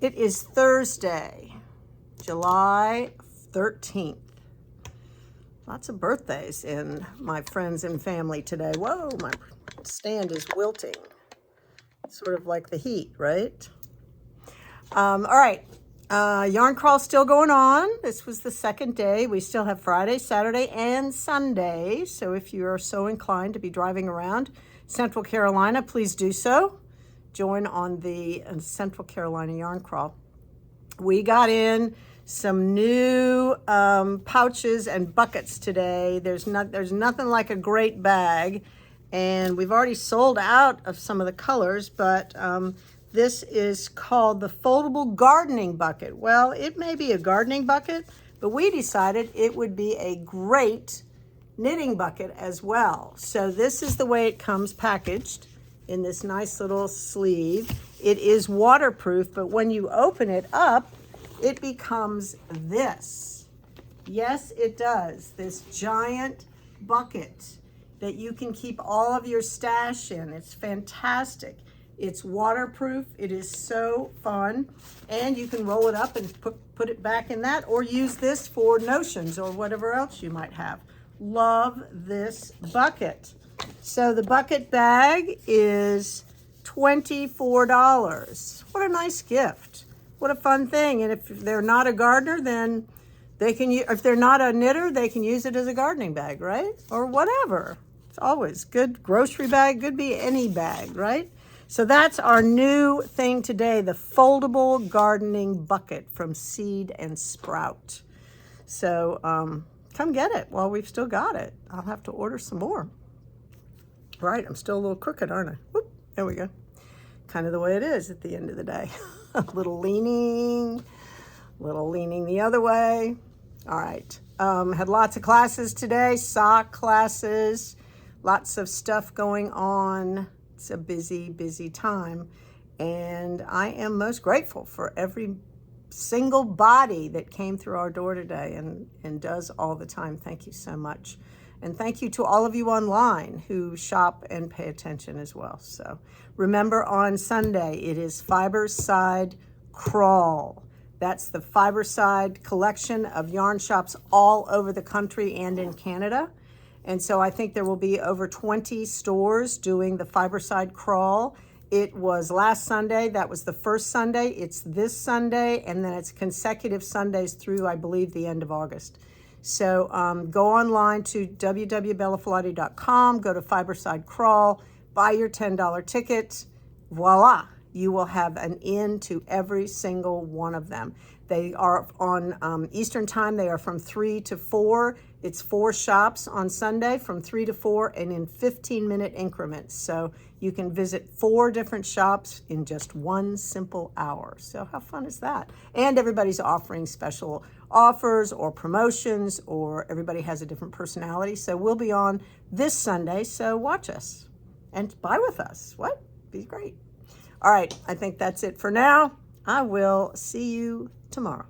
It is Thursday, July 13th. Lots of birthdays in my friends and family today. Whoa, my stand is wilting. Sort of like the heat, right? All right, yarn crawl still going on. This was the second day. We still have Friday, Saturday, and Sunday. So if you are so inclined to be driving around Central Carolina, please do so. Join on the Central Carolina yarn crawl. We got in some new pouches and buckets today. There's nothing like a great bag, and we've already sold out of some of the colors, but this is called the foldable gardening bucket. Well, it may be a gardening bucket, but we decided it would be a great knitting bucket as well. So this is the way it comes packaged in this nice little sleeve. It is waterproof, but when you open it up, it becomes this. Yes, it does. This giant bucket that you can keep all of your stash in. It's fantastic. It's waterproof. It is so fun. And you can roll it up and put it back in that, or use this for notions or whatever else you might have. Love this bucket. So the bucket bag is $24. What a nice gift. What a fun thing. And if they're not a gardener, then they can use, if they're not a knitter, they can use it as a gardening bag, right? Or whatever. It's always good. Grocery bag, could be any bag, right? So that's our new thing today, the foldable gardening bucket from Seed and Sprout. So come get it while we've still got it. I'll have to order some more. Right, I'm still a little crooked, aren't I? Whoop, there we go. Kind of the way it is at the end of the day. A little leaning the other way. All right, had lots of classes today, sock classes, lots of stuff going on. It's a busy, busy time. And I am most grateful for every single body that came through our door today and does all the time. Thank you so much. And thank you to all of you online who shop and pay attention as well. So remember, on Sunday, it is Fiberside Crawl. That's the Fiberside collection of yarn shops all over the country and in Canada. And so I think there will be over 20 stores doing the Fiberside Crawl. It was last Sunday. That was the first Sunday. It's this Sunday, and then it's consecutive Sundays through, I believe, the end of August. So go online to www.bellafilati.com, go to Fiberside Crawl, buy your $10 ticket. Voila, you will have an in to every single one of them. They are on Eastern time. They are from 3 to 4. It's 4 shops on Sunday from 3 to 4 and in 15-minute increments. So you can visit 4 different shops in just one simple hour. So how fun is that? And everybody's offering special offers or promotions, or everybody has a different personality. So we'll be on this Sunday, so watch us and buy with us. What? Be great. All right, I think that's it for now. I will see you tomorrow.